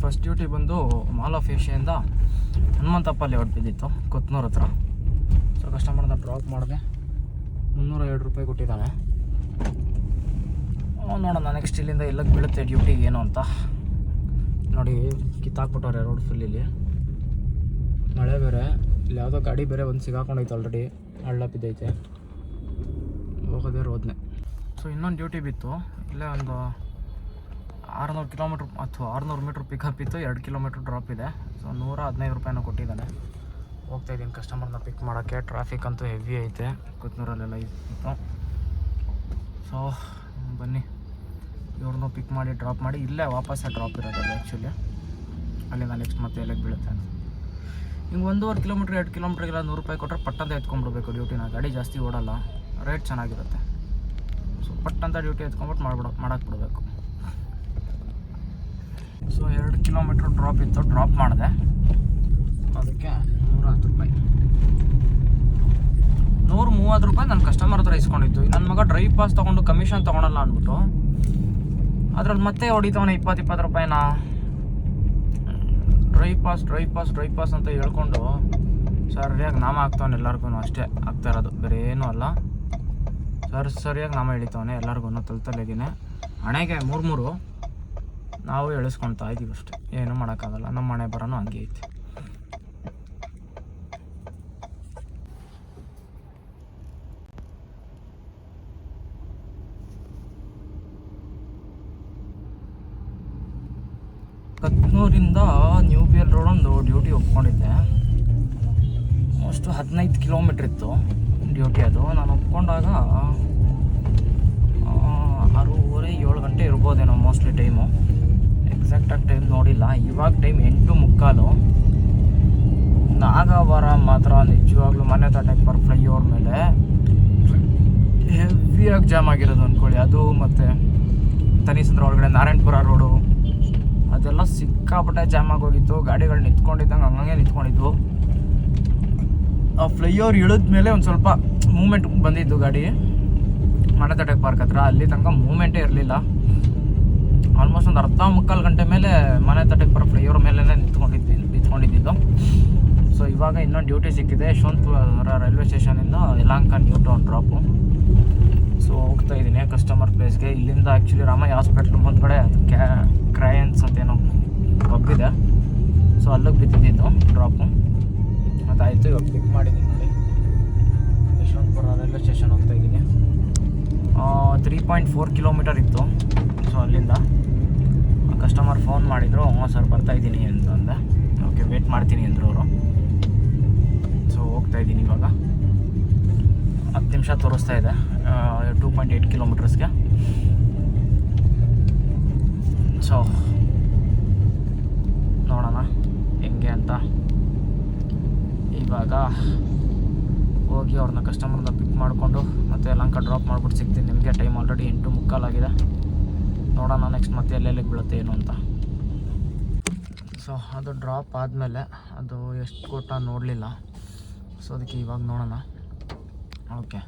First duty ಬಂದು mall of ಏಷ್ಯಾದಿಂದ Hanumanthappa layout ಬಿದ್ದಿತ್ತು ಕೊತ್ನೂರು ಹತ್ರ. ಸೊ ಕಸ್ಟಮರ್ನ ಡ್ರಾಪ್ ಮಾಡಿದೆ, 302 ರೂಪಾಯಿ ಕೊಟ್ಟಿದ್ದಾನೆ. ನೋಡೋಣ ನೆಕ್ಸ್ಟ್ ಇಲ್ಲಿಂದ ಎಲ್ಲಕ್ಕೆ ಬೀಳುತ್ತೆ ಡ್ಯೂಟಿಗೆ ಏನು ಅಂತ. ನೋಡಿ ಕಿತ್ತಾಕ್ಬಿಟ್ಟವ್ರೆ ರೋಡ್ ಫುಲ್. ಇಲ್ಲಿ ಮಳೆ ಬೇರೆ, ಇಲ್ಲಿ ಯಾವುದೋ ಗಾಡಿ ಬೇರೆ ಒಂದು ಸಿಗಾಕೊಂಡೈತೆ, ಆಲ್ರೆಡಿ ಹಳ್ಳ ಬಿದ್ದೈತೆ, ಹೋಗೋದೇ ರೋದ್ನೆ. ಸೊ ಇನ್ನೊಂದು ಡ್ಯೂಟಿ ಬಿತ್ತು, ಇಲ್ಲೇ ಒಂದು 600 ಕಿಲೋಮೀಟ್ರ್ ಅಥವಾ 600 ಮೀಟ್ರ್ ಪಿಕಪ್ ಇತ್ತು, 2 ಕಿಲೋಮೀಟ್ರ್ ಡ್ರಾಪ್ ಇದೆ. ಸೊ 115 ರೂಪಾಯಿನ ಕೊಟ್ಟಿದ್ದಾನೆ. ಹೋಗ್ತಾಯಿದ್ದೀನಿ ಕಸ್ಟಮರ್ನ ಪಿಕ್ ಮಾಡೋಕ್ಕೆ. ಟ್ರಾಫಿಕ್ ಅಂತೂ ಹೆವಿ ಐತೆ ಕೊತ್ನೂರಲ್ಲೆಲ್ಲ ಇತ್ತು. ಸೊ ಬನ್ನಿ ಇವ್ರನ್ನೂ ಪಿಕ್ ಮಾಡಿ ಡ್ರಾಪ್ ಮಾಡಿ ಇಲ್ಲೇ ವಾಪಸ್ಸೇ ಡ್ರಾಪ್ ಇರೋದು ಆ್ಯಕ್ಚುಲಿ. ಅಲ್ಲಿಂದ ನೆಕ್ಸ್ಟ್ ಮತ್ತೆ ಎಲ್ಲಕ್ಕೆ ಬೀಳುತ್ತೆ ಅಂತ. ಹಿಂಗೆ 1.5 ಕಿಲೋಮೀಟ್ರ್ 2 ಕಿಲೋಮೀಟ್ರಿಗೆಲ್ಲ 100 ರೂಪಾಯಿ ಕೊಟ್ಟರೆ ಪಟ್ಟಂತ ಎತ್ಕೊಂಡ್ಬಿಡ್ಬೇಕು ಡ್ಯೂಟಿನ. ಗಾಡಿ ಜಾಸ್ತಿ ಓಡಲ್ಲ, ರೇಟ್ ಚೆನ್ನಾಗಿರುತ್ತೆ. ಸೊ ಪಟ್ಟಂತ ಡ್ಯೂಟಿ ಎತ್ಕೊಂಡ್ಬಿಟ್ಟು ಮಾಡಕ್ಕೆ ಬಿಡಬೇಕು. ಸೊ 2 ಕಿಲೋಮೀಟ್ರ್ ಡ್ರಾಪ್ ಇತ್ತು, ಡ್ರಾಪ್ ಮಾಡಿದೆ. ಅದಕ್ಕೆ 110 ರೂಪಾಯಿ, 130 ರೂಪಾಯಿ ನನ್ನ ಕಸ್ಟಮರ್ ಹತ್ರ ಇಸ್ಕೊಂಡಿದ್ದು. ನನ್ನ ಮಗ ಡ್ರೈವ್ ಪಾಸ್ ತೊಗೊಂಡು ಕಮಿಷನ್ ತೊಗೊಳಲ್ಲ ಅಂದ್ಬಿಟ್ಟು ಅದ್ರಲ್ಲಿ ಮತ್ತೆ ಹೊಡಿತವನೆ 20 ರೂಪಾಯಿನ. ಡ್ರೈವ್ ಪಾಸ್ ಅಂತ ಹೇಳ್ಕೊಂಡು ಸರಿಯಾಗಿ ನಾಮ ಹಾಕ್ತವನೆ ಎಲ್ಲರಿಗೂ. ಅಷ್ಟೇ ಆಗ್ತಾ ಇರೋದು, ಬೇರೆ ಏನೂ ಅಲ್ಲ. ಸರಿಯಾಗಿ ನಾಮ ಎಳಿತವನೆ ಎಲ್ಲರಿಗೂ. ತಲೆಗಿನೇ ಹಣೆಗೆ 3 ನಾವು ಎಳಿಸ್ಕೊಳ್ತಾ ಇದ್ದೀವಿ ಅಷ್ಟೇ, ಏನೂ ಮಾಡೋಕ್ಕಾಗಲ್ಲ. ನಮ್ಮ ಮನೆ ಬರೋನು ಹಂಗೆ ಐತಿ. ಕತ್ನೂರಿಂದ ನ್ಯೂ ಬಿ ಎಲ್ ರೋಡ್ ಒಂದು ಡ್ಯೂಟಿ ಒಪ್ಕೊಂಡಿದ್ದೆ. ಆಲ್ಮೋಸ್ಟ್ 15 ಕಿಲೋಮೀಟ್ರ್ ಇತ್ತು ಡ್ಯೂಟಿ. ಅದು ನಾನು ಒಪ್ಕೊಂಡಾಗ 6:30-7 ಗಂಟೆ ಇರ್ಬೋದೇನೋ ಮೋಸ್ಟ್ಲಿ ಟೈಮು. ಎಕ್ಸಾಕ್ಟಾಗಿ ಟೈಮ್ ನೋಡಿಲ್ಲ. ಇವಾಗ ಟೈಮ್ 8:45. ನಾಗವಾರ ಮಾತ್ರ ನಿಜವಾಗ್ಲೂ ಮಾನ್ಯತಾ ಟೆಂಪರ್ ಫ್ಲೈಓವರ್ ಮೇಲೆ ಹೆವಿಯಾಗಿ ಜಾಮ್ ಆಗಿರೋದು ಅಂದ್ಕೊಳ್ಳಿ. ಅದು ಮತ್ತು ತನಿಸಂದ್ರ ಒಳಗಡೆ ನಾರಾಯಣಪುರ ರೋಡು ಅದೆಲ್ಲ ಸಿಕ್ಕಾಪಟ್ಟೆ ಜಾಮ್ ಆಗೋಗಿತ್ತು. ಗಾಡಿಗಳು ನಿಂತ್ಕೊಂಡಿದ್ದಂಗೆ ಹಂಗಂಗೆ ನಿಂತ್ಕೊಂಡಿದ್ವು. ಆ ಫ್ಲೈಓವರ್ ಇಳಿದ್ಮೇಲೆ ಒಂದು ಸ್ವಲ್ಪ ಮೂಮೆಂಟ್ ಬಂದಿದ್ದು ಗಾಡಿ ಮಾನ್ಯತಾ ಟೆಕ್ ಪಾರ್ಕ್ ಹತ್ರ. ಅಲ್ಲಿ ತನಕ ಮೂಮೆಂಟೇ ಇರಲಿಲ್ಲ. ಆಲ್ಮೋಸ್ಟ್ ಒಂದು 1/4 ಗಂಟೆ ಮೇಲೆ ಮಾನ್ಯತಾ ಟೆಕ್ ಪಾರ್ಕ್ ಫ್ಲೈಓವರ್ ಮೇಲೇ ನಿಂತ್ಕೊಂಡಿದ್ದು. ಸೊ ಇವಾಗ ಇನ್ನೊಂದು ಡ್ಯೂಟಿ ಸಿಕ್ಕಿದೆ ಯಶವಂತಪುರ ರೈಲ್ವೆ ಸ್ಟೇಷನಿಂದ Yelahanka new town drop. So ಹೋಗ್ತಾ ಇದ್ದೀನಿ ಕಸ್ಟಮರ್ ಪ್ಲೇಸ್ಗೆ. ಇಲ್ಲಿಂದ ಆ್ಯಕ್ಚುಲಿ ರಾಮಯ್ಯ ಹಾಸ್ಪಿಟ್ಲ್ ಮುಂದ್ಗಡೆ ಅದು ಕ್ರಯನ್ಸ್ ಅಂತೇನೋ ಪಬ್ಬಿದೆ. ಸೊ ಅಲ್ಲಿಗೆ ಬಿದ್ದಿದ್ದು ಡ್ರಾಪು. ಅದಾಯಿತು, ಇವಾಗ ಪಿಕ್ ಮಾಡಿದ್ದೀನಿ ನೋಡಿ. ಯಶವಂತಪುರ ರೈಲ್ವೆ ಸ್ಟೇಷನ್ ಹೋಗ್ತಾ ಇದ್ದೀನಿ. 3.4 ಕಿಲೋಮೀಟರ್ ಇತ್ತು. ಸೊ ಅಲ್ಲಿಂದ ಕಸ್ಟಮರ್ ಫೋನ್ ಮಾಡಿದರು, ಸರ್ ಬರ್ತಾಯಿದ್ದೀನಿ ಅಂತಂದೆ. ಓಕೆ ವೇಟ್ ಮಾಡ್ತೀನಿ ಅಂದರು ಅವರು. ಸೊ ಹೋಗ್ತಾಯಿದ್ದೀನಿ ಇವಾಗ. 10 ನಿಮಿಷ ತೋರಿಸ್ತಾ ಇದೆ 2.8 ಕಿಲೋಮೀಟರ್ಸ್ಗೆ. ಸೊ ನೋಡೋಣ ಹೆಂಗೆ ಅಂತ. ಇವಾಗ ಹೋಗಿ ಅವ್ರನ್ನ ಕಸ್ಟಮರ್ನ ಪಿಕ್ ಮಾಡಿಕೊಂಡು ಮತ್ತೆ ಯಲಹಂಕ ಡ್ರಾಪ್ ಮಾಡಿಬಿಟ್ಟು ಸಿಗ್ತೀನಿ ನಿಮಗೆ. ಟೈಮ್ ಆಲ್ರೆಡಿ 8:45 ಆಗಿದೆ. ನೋಡೋಣ ನೆಕ್ಸ್ಟ್ ಮತ್ತೆ ಎಲ್ಲೆಲ್ಲಿಗೆ ಬೀಳುತ್ತೆ ಏನು ಅಂತ. ಸೊ ಅದು ಡ್ರಾಪ್ ಆದಮೇಲೆ ಅದು ಎಷ್ಟು ಕೊಟ್ಟ ನೋಡಲಿಲ್ಲ. ಸೊ ಅದಕ್ಕೆ ಇವಾಗ ನೋಡೋಣ. ಓಕೆ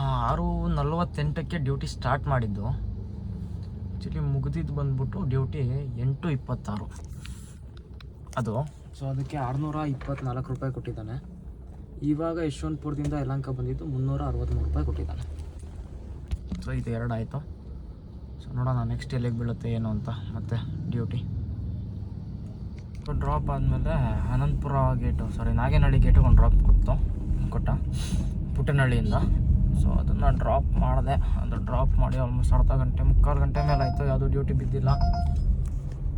6:48ಕ್ಕೆ ಡ್ಯೂಟಿ ಸ್ಟಾರ್ಟ್ ಮಾಡಿದ್ದು. ಆ್ಯಕ್ಚುಲಿ ಮುಗಿದಿದ್ದು ಬಂದ್ಬಿಟ್ಟು ಡ್ಯೂಟಿ 8:26 ಅದು. ಸೊ ಅದಕ್ಕೆ 624 ರೂಪಾಯಿ ಕೊಟ್ಟಿದ್ದಾನೆ. ಇವಾಗ ಯಶವಂತಪುರದಿಂದ ಯಲಹಂಕ ಬಂದಿದ್ದು 363 ರೂಪಾಯಿ ಕೊಟ್ಟಿದ್ದಾನೆ. ಸೊ ಇದು 2 ಆಯಿತು. ಸೊ ನೋಡೋಣ ನೆಕ್ಸ್ಟ್ ಎಲ್ಲಿಗೆ ಬೀಳುತ್ತೆ ಏನು ಅಂತ ಮತ್ತೆ ಡ್ಯೂಟಿ. ಸೊ ಡ್ರಾಪ್ ಆದಮೇಲೆ ಅನಂತಪುರ ನಾಗೇನಹಳ್ಳಿ ಗೇಟಿಗೆ ಒಂದು ಡ್ರಾಪ್ ಕೊಟ್ಟ ಪುಟ್ಟನಹಳ್ಳಿಯಿಂದ. ಸೊ ಅದನ್ನು ಡ್ರಾಪ್ ಮಾಡಿದೆ. ಅದು ಡ್ರಾಪ್ ಮಾಡಿ ಆಲ್ಮೋಸ್ಟ್ 3/4 ಗಂಟೆ ಮೇಲೆ ಆಯಿತು. ಯಾವುದೂ ಡ್ಯೂಟಿ ಬಿದ್ದಿಲ್ಲ.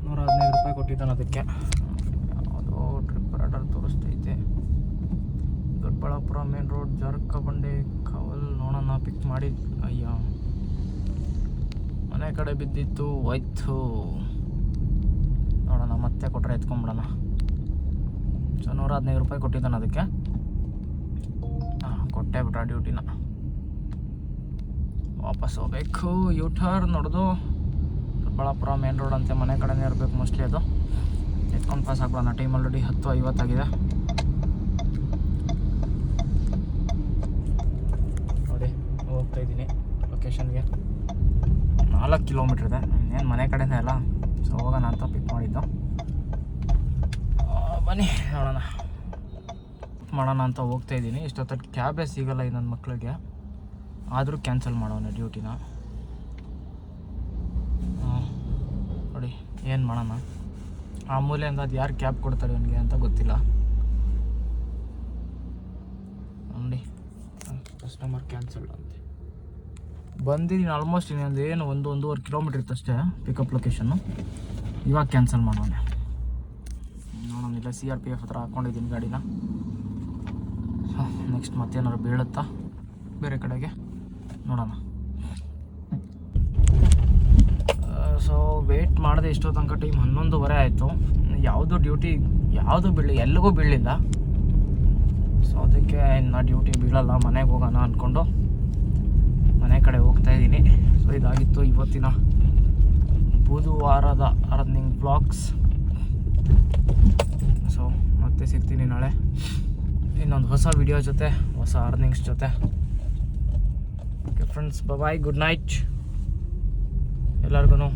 115 ರೂಪಾಯಿ ಕೊಟ್ಟಿದ್ದಾನೆ ಅದಕ್ಕೆ. ಯಾವುದೋ ಟ್ರಿಪ್ ರೈಡರ್ ತೋರಿಸ್ತೈತೆ. Doddaballapur main road Jarakabande Kaval. ನೋಡೋಣ ಪಿಕ್ ಮಾಡಿ. ಅಯ್ಯೋ ಮನೆ ಕಡೆ ಬಿದ್ದಿತ್ತು, ಹೋಯ್ತು. ನೋಡೋಣ ಮತ್ತೆ ಕೊಟ್ಟರೆ ಎತ್ಕೊಂಬಿಡೋಣ. ಸೊ 115 ರೂಪಾಯಿ ಕೊಟ್ಟಿದ್ದಾನೆ ಅದಕ್ಕೆ. ಕೊಟ್ಟೆ ಬಿಟ್ಟ ಡ್ಯೂಟಿನ. ವಾಪಸ್ ಹೋಗ್ಬೇಕು. ಯೂಟರ್ನ್ ನೋಡೋದು. ದೊಡ್ಡಬಳ್ಳಾಪುರ ಮೇನ್ ರೋಡ್ ಅಂತೆ, ಮನೆ ಕಡೆನೇ ಇರಬೇಕು ಮೋಸ್ಟ್ಲಿ. ಅದು ಎತ್ಕೊಂಡು ಪಾಸ್ ಆಗ್ಬಿಡೋಣ. ಟೈಮ್ ಆಲ್ರೆಡಿ 10:50 ಆಗಿದೆ ನೋಡಿ. ಹೋಗ್ತಾಯಿದ್ದೀನಿ ಲೊಕೇಶನ್ಗೆ. 4 ಕಿಲೋಮೀಟ್ರ್ ಇದೆ. ಇನ್ನೇನು ಮನೆ ಕಡೆನೇ ಅಲ್ಲ. ಸೊ ಸೊ ಹೋಗೋಣ ಅಂತ ಪಿಕ್ ಮಾಡಿದ್ದು. ಬನ್ನಿ ಮಾಡೋಣ ಅಂತ ಹೋಗ್ತಾ ಇದ್ದೀನಿ. ಇಷ್ಟೊತ್ತು ಕ್ಯಾಬೇ ಸಿಗಲ್ಲ ಈ ನನ್ನ ಮಕ್ಕಳಿಗೆ, ಆದರೂ ಕ್ಯಾನ್ಸಲ್ ಮಾಡೋಣ ಡ್ಯೂಟಿನ. ನೋಡಿ ಏನು ಮಾಡೋಣ, ಆ ಮೂಲೆಯಿಂದ ಅದು ಯಾರು ಕ್ಯಾಬ್ ಕೊಡ್ತಾರೆ ನನಗೆ ಅಂತ ಗೊತ್ತಿಲ್ಲ. ನೋಡಿ ಕಸ್ಟಮರ್ ಕ್ಯಾನ್ಸಲ್ ಅಂತೆ ಬಂದಿದ್ದೀನಿ. ಆಲ್ಮೋಸ್ಟ್ ಇನ್ನೊಂದು ಏನು 1-1.5 ಕಿಲೋಮೀಟ್ರ್ ಇತ್ತು ಅಷ್ಟೇ ಪಿಕಪ್ ಲೊಕೇಶನ್ನು. ಇವಾಗ ಕ್ಯಾನ್ಸಲ್ ಮಾಡೋಣ. ನೋಡೋಣ, ಇಲ್ಲ CRPF ಹತ್ರ ಹಾಕ್ಕೊಂಡಿದ್ದೀನಿ ಗಾಡಿನ. ನೆಕ್ಸ್ಟ್ ಮತ್ತೇನಾದ್ರು ಬೀಳುತ್ತಾ ಬೇರೆ ಕಡೆಗೆ ನೋಡೋಣ. ಸೊ ವೆಯ್ಟ್ ಮಾಡಿದೆ ಇಷ್ಟೋ ತನಕ, ಟೈಮ್ 11:30 ಆಯಿತು. ಯಾವುದು ಡ್ಯೂಟಿ ಎಲ್ಲಿಗೂ ಬೀಳಲಿಲ್ಲ. ಸೊ ಅದಕ್ಕೆ ಇನ್ನು ಡ್ಯೂಟಿ ಬೀಳಲ್ಲ, ಮನೆಗೆ ಹೋಗೋಣ ಅಂದ್ಕೊಂಡು ಮನೆ ಕಡೆ ಹೋಗ್ತಾ ಇದ್ದೀನಿ. ಸೊ ಇದಾಗಿತ್ತು ಇವತ್ತಿನ ಬುಧವಾರದ ಅರ್ನಿಂಗ್ ಬ್ಲಾಗ್ಸ್. ಸೊ ಮತ್ತೆ ಸಿಗ್ತೀನಿ ನಾಳೆ ಇನ್ನೊಂದು ಹೊಸ ವಿಡಿಯೋ ಜೊತೆ, ಹೊಸ ಅರ್ನಿಂಗ್ಸ್ ಜೊತೆ. ಓಕೆ ಫ್ರೆಂಡ್ಸ್, ಬಾಯ್, ಗುಡ್ ನೈಟ್ ಎಲ್ಲರಿಗೂ.